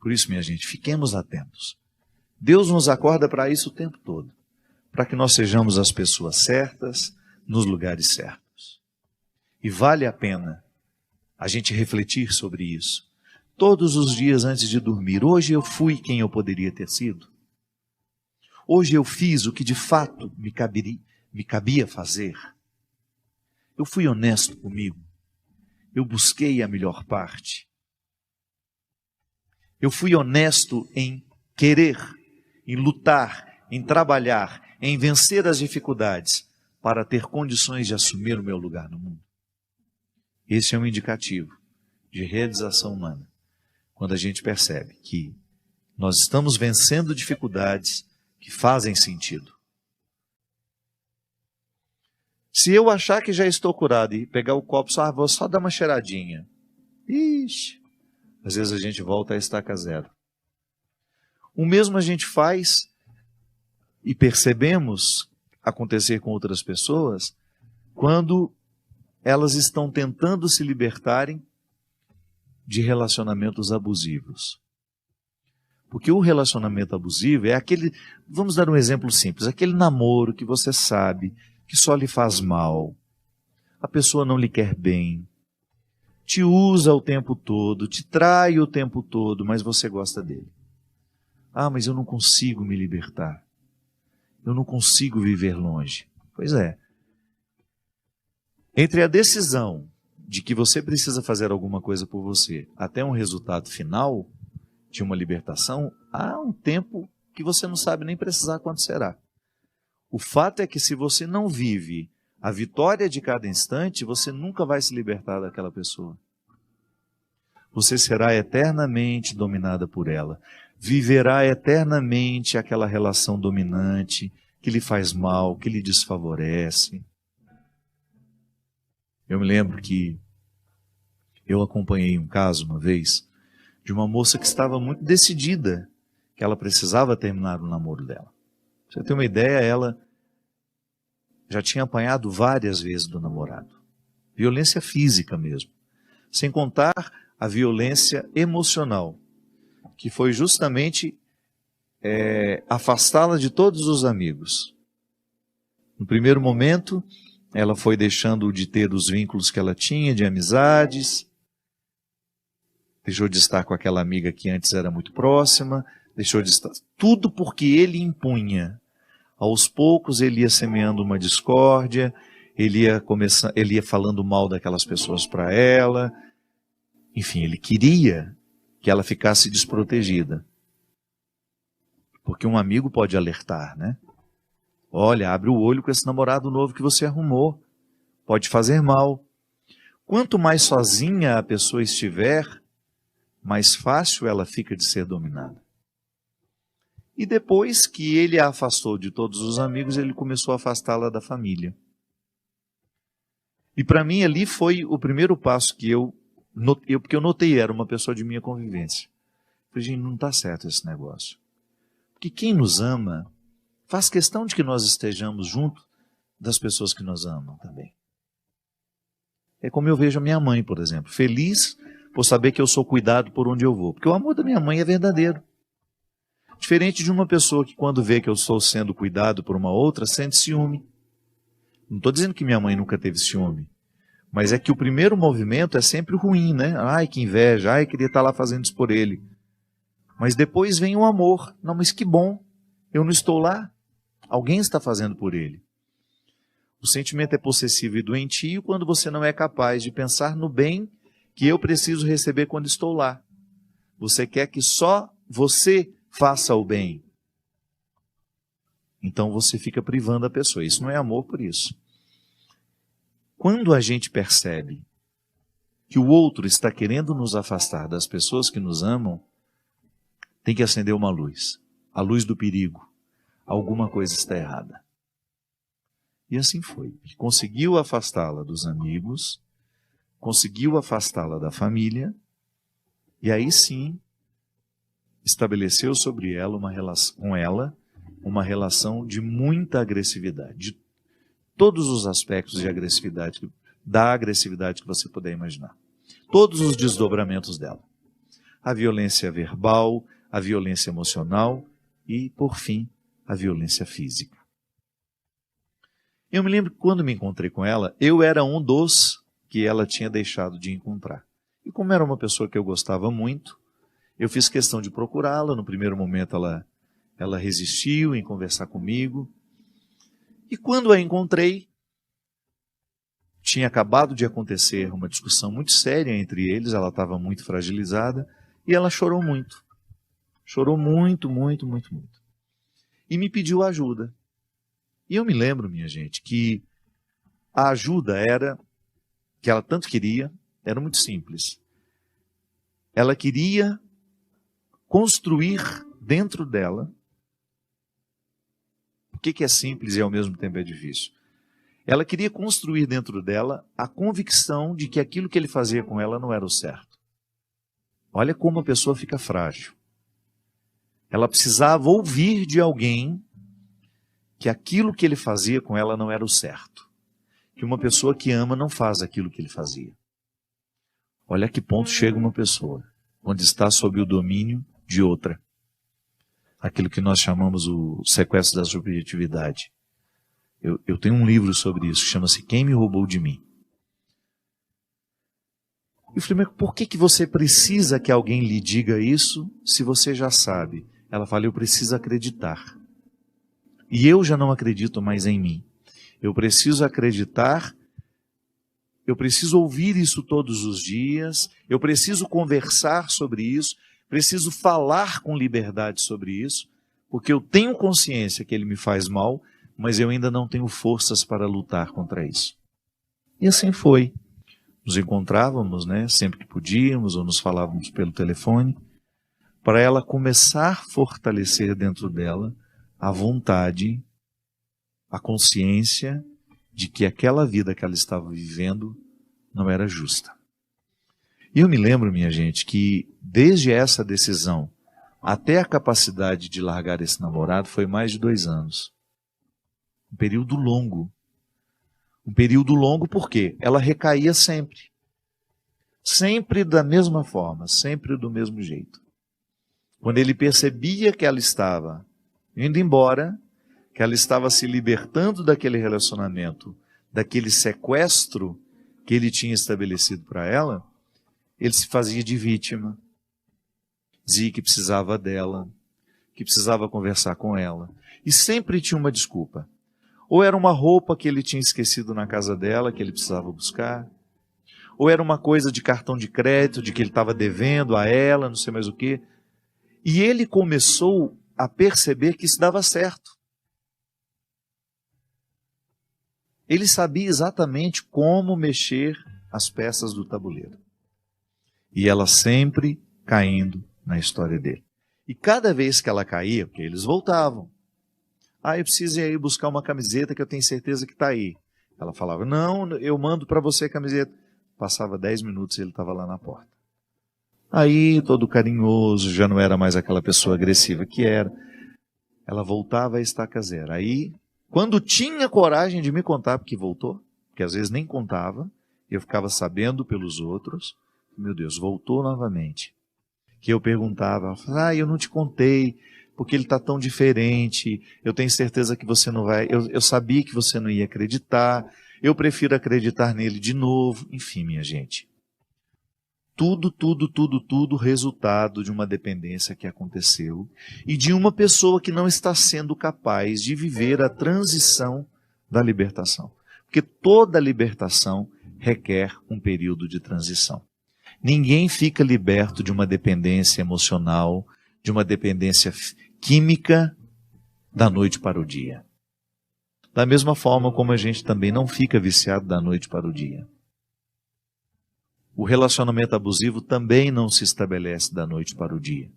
Por isso, minha gente, fiquemos atentos. Deus nos acorda para isso o tempo todo, para que nós sejamos as pessoas certas, nos lugares certos. E vale a pena a gente refletir sobre isso. Todos os dias antes de dormir, hoje eu fui quem eu poderia ter sido? Hoje eu fiz o que de fato me cabia fazer? Eu fui honesto comigo? Eu busquei a melhor parte? Eu fui honesto em querer, em lutar, em trabalhar, em vencer as dificuldades para ter condições de assumir o meu lugar no mundo? Esse é um indicativo de realização humana. Quando a gente percebe que nós estamos vencendo dificuldades que fazem sentido. Se eu achar que já estou curado e pegar o copo, vou só dar uma cheiradinha. Ixi, às vezes a gente volta a estaca zero. O mesmo a gente faz e percebemos acontecer com outras pessoas quando elas estão tentando se libertarem de relacionamentos abusivos. Porque o relacionamento abusivo é aquele, vamos dar um exemplo simples, aquele namoro que você sabe que só lhe faz mal, a pessoa não lhe quer bem, te usa o tempo todo, te trai o tempo todo, mas você gosta dele. Ah, mas eu não consigo me libertar, eu não consigo viver longe. Pois é. Entre a decisão de que você precisa fazer alguma coisa por você até um resultado final de uma libertação, há um tempo que você não sabe nem precisar quanto será. O fato é que se você não vive a vitória de cada instante, você nunca vai se libertar daquela pessoa. Você será eternamente dominada por ela. Viverá eternamente aquela relação dominante que lhe faz mal, que lhe desfavorece. Eu me lembro que eu acompanhei um caso uma vez de uma moça que estava muito decidida que ela precisava terminar o namoro dela. Pra você ter uma ideia, ela já tinha apanhado várias vezes do namorado. Violência física mesmo. Sem contar a violência emocional, que foi justamente afastá-la de todos os amigos. No primeiro momento, ela foi deixando de ter os vínculos que ela tinha, de amizades, deixou de estar com aquela amiga que antes era muito próxima, deixou de estar... Tudo porque ele impunha. Aos poucos ele ia semeando uma discórdia, ele ia falando mal daquelas pessoas para ela. Enfim, ele queria que ela ficasse desprotegida. Porque um amigo pode alertar, né? Olha, abre o olho com esse namorado novo que você arrumou. Pode fazer mal. Quanto mais sozinha a pessoa estiver, mais fácil ela fica de ser dominada. E depois que ele a afastou de todos os amigos, ele começou a afastá-la da família. E para mim ali foi o primeiro passo que porque eu notei, era uma pessoa de minha convivência. Eu falei, gente, não está certo esse negócio. Porque quem nos ama faz questão de que nós estejamos junto das pessoas que nos amam também. É como eu vejo a minha mãe, por exemplo, feliz por saber que eu sou cuidado por onde eu vou. Porque o amor da minha mãe é verdadeiro. Diferente de uma pessoa que quando vê que eu estou sendo cuidado por uma outra, sente ciúme. Não estou dizendo que minha mãe nunca teve ciúme. Mas é que o primeiro movimento é sempre ruim, né? Ai, que inveja, ai, queria estar lá fazendo isso por ele. Mas depois vem o amor. Não, mas que bom, eu não estou lá. Alguém está fazendo por ele. O sentimento é possessivo e doentio quando você não é capaz de pensar no bem que eu preciso receber quando estou lá. Você quer que só você faça o bem. Então você fica privando a pessoa. Isso não é amor por isso. Quando a gente percebe que o outro está querendo nos afastar das pessoas que nos amam, tem que acender uma luz. A luz do perigo. Alguma coisa está errada. E assim foi. Conseguiu afastá-la dos amigos, conseguiu afastá-la da família, e aí sim estabeleceu sobre ela uma relação de muita agressividade, de todos os aspectos de agressividade, da agressividade que você puder imaginar. Todos os desdobramentos dela. a violência verbal, a violência emocional e, por fim, a violência física. Eu me lembro que quando me encontrei com ela, eu era um dos que ela tinha deixado de encontrar. E como era uma pessoa que eu gostava muito, eu fiz questão de procurá-la. No primeiro momento ela resistiu em conversar comigo. E quando a encontrei, tinha acabado de acontecer uma discussão muito séria entre eles, ela estava muito fragilizada e ela chorou muito. Chorou muito, muito, muito, muito. E me pediu ajuda. E eu me lembro, minha gente, que a ajuda que ela tanto queria, era muito simples. Ela queria construir dentro dela. O que é simples e ao mesmo tempo é difícil? Ela queria construir dentro dela a convicção de que aquilo que ele fazia com ela não era o certo. Olha como a pessoa fica frágil. Ela precisava ouvir de alguém que aquilo que ele fazia com ela não era o certo. Que uma pessoa que ama não faz aquilo que ele fazia. Olha a que ponto chega uma pessoa, quando está sob o domínio de outra. Aquilo que nós chamamos o sequestro da subjetividade. Eu tenho um livro sobre isso, chama-se Quem Me Roubou de Mim. Eu falei, mas por que você precisa que alguém lhe diga isso, se você já sabe? Ela fala, eu preciso acreditar. E eu já não acredito mais em mim. Eu preciso acreditar, eu preciso ouvir isso todos os dias, eu preciso conversar sobre isso, preciso falar com liberdade sobre isso, porque eu tenho consciência que ele me faz mal, mas eu ainda não tenho forças para lutar contra isso. E assim foi. Nos encontrávamos, sempre que podíamos, ou nos falávamos pelo telefone, para ela começar a fortalecer dentro dela a vontade, a consciência de que aquela vida que ela estava vivendo não era justa. E eu me lembro, minha gente, que desde essa decisão até a capacidade de largar esse namorado foi mais de 2 anos. Um período longo. Um período longo porque ela recaía sempre. Sempre da mesma forma, sempre do mesmo jeito. Quando ele percebia que ela estava indo embora, que ela estava se libertando daquele relacionamento, daquele sequestro que ele tinha estabelecido para ela, ele se fazia de vítima. Dizia que precisava dela, que precisava conversar com ela. E sempre tinha uma desculpa. Ou era uma roupa que ele tinha esquecido na casa dela, que ele precisava buscar. Ou era uma coisa de cartão de crédito, de que ele estava devendo a ela, não sei mais o quê. E ele começou a perceber que isso dava certo. Ele sabia exatamente como mexer as peças do tabuleiro. E ela sempre caindo na história dele. E cada vez que ela caía, porque eles voltavam. Eu preciso ir buscar uma camiseta que eu tenho certeza que está aí. Ela falava, não, eu mando para você a camiseta. Passava 10 minutos e ele estava lá na porta. Aí, todo carinhoso, já não era mais aquela pessoa agressiva que era. Ela voltava a estaca zero. Aí, quando tinha coragem de me contar porque voltou, porque às vezes nem contava, eu ficava sabendo pelos outros, meu Deus, voltou novamente. Que eu perguntava, ela falava, eu não te contei, porque ele está tão diferente, eu tenho certeza que você não vai, eu sabia que você não ia acreditar, eu prefiro acreditar nele de novo. Enfim, minha gente, tudo resultado de uma dependência que aconteceu e de uma pessoa que não está sendo capaz de viver a transição da libertação. Porque toda libertação requer um período de transição. Ninguém fica liberto de uma dependência emocional, de uma dependência química da noite para o dia. Da mesma forma como a gente também não fica viciado da noite para o dia. O relacionamento abusivo também não se estabelece da noite para o dia.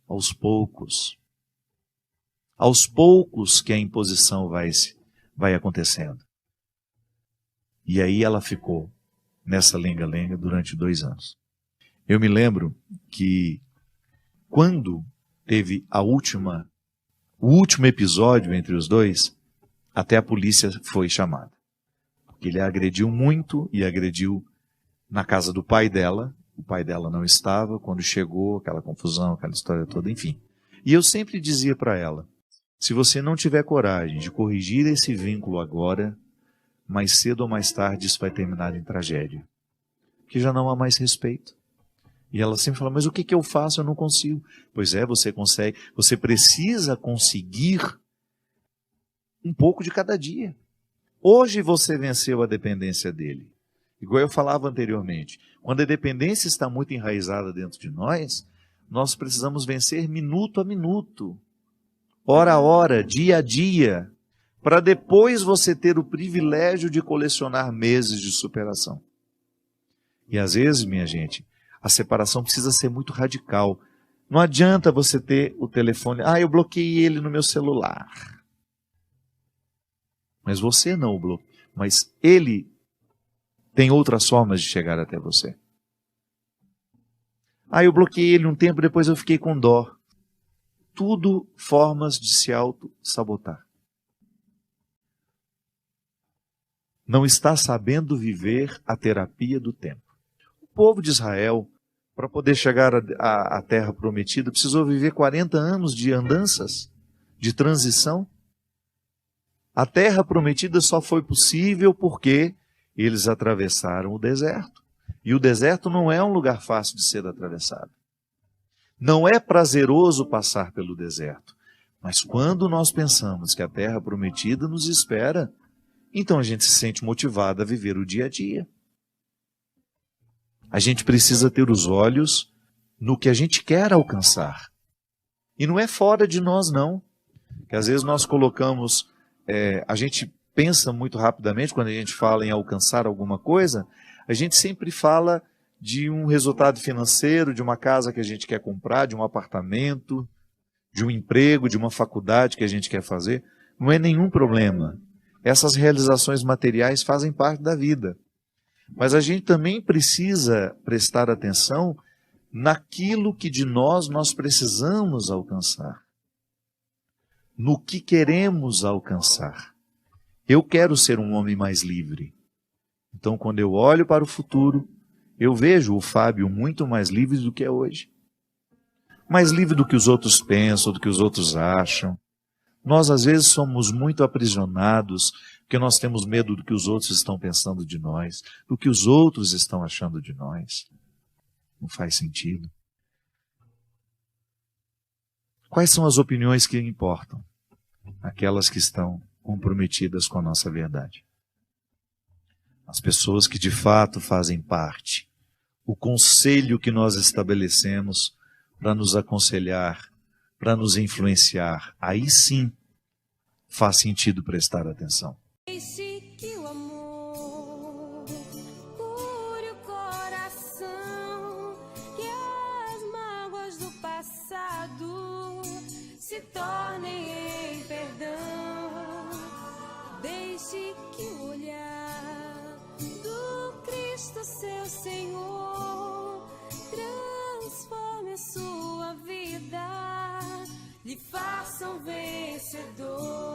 Aos poucos. Aos poucos que a imposição vai acontecendo. E aí ela ficou nessa lenga-lenga durante 2 anos. Eu me lembro que quando teve o último episódio entre os dois, até a polícia foi chamada. Porque ele a agrediu muito e agrediu na casa do pai dela. O pai dela não estava, quando chegou, aquela confusão, aquela história toda, enfim. E eu sempre dizia para ela, se você não tiver coragem de corrigir esse vínculo agora, mais cedo ou mais tarde isso vai terminar em tragédia. Que já não há mais respeito. E ela sempre fala, mas o que eu faço? Eu não consigo. Pois é, você consegue. Você precisa conseguir um pouco de cada dia. Hoje você venceu a dependência dele. Igual eu falava anteriormente, quando a dependência está muito enraizada dentro de nós, nós precisamos vencer minuto a minuto, hora a hora, dia a dia, para depois você ter o privilégio de colecionar meses de superação. E às vezes, minha gente, a separação precisa ser muito radical. Não adianta você ter o telefone, eu bloqueei ele no meu celular. Mas você não o bloqueia, mas ele tem outras formas de chegar até você. Eu bloqueei ele um tempo, depois eu fiquei com dó. Tudo formas de se auto-sabotar. Não está sabendo viver a terapia do tempo. O povo de Israel, para poder chegar à terra prometida, precisou viver 40 anos de andanças, de transição. A terra prometida só foi possível porque eles atravessaram o deserto. E o deserto não é um lugar fácil de ser atravessado. Não é prazeroso passar pelo deserto. Mas quando nós pensamos que a terra prometida nos espera, então a gente se sente motivado a viver o dia a dia. A gente precisa ter os olhos no que a gente quer alcançar. E não é fora de nós, não. Que às vezes nós colocamos, a gente pensa muito rapidamente, quando a gente fala em alcançar alguma coisa, a gente sempre fala de um resultado financeiro, de uma casa que a gente quer comprar, de um apartamento, de um emprego, de uma faculdade que a gente quer fazer. Não é nenhum problema. Essas realizações materiais fazem parte da vida. Mas a gente também precisa prestar atenção naquilo que de nós precisamos alcançar. No que queremos alcançar. Eu quero ser um homem mais livre. Então, quando eu olho para o futuro, eu vejo o Fábio muito mais livre do que é hoje. Mais livre do que os outros pensam, do que os outros acham. Nós, às vezes, somos muito aprisionados, porque nós temos medo do que os outros estão pensando de nós, do que os outros estão achando de nós. Não faz sentido. Quais são as opiniões que importam? Aquelas que estão comprometidas com a nossa verdade. As pessoas que de fato fazem parte. O conselho que nós estabelecemos para nos aconselhar, para nos influenciar. Aí sim faz sentido prestar atenção. Deixe que o amor cure o coração, que as mágoas do passado se tornem em perdão. Deixe que o olhar do Cristo, seu Senhor, transforme a sua vida, lhe faça um vencedor.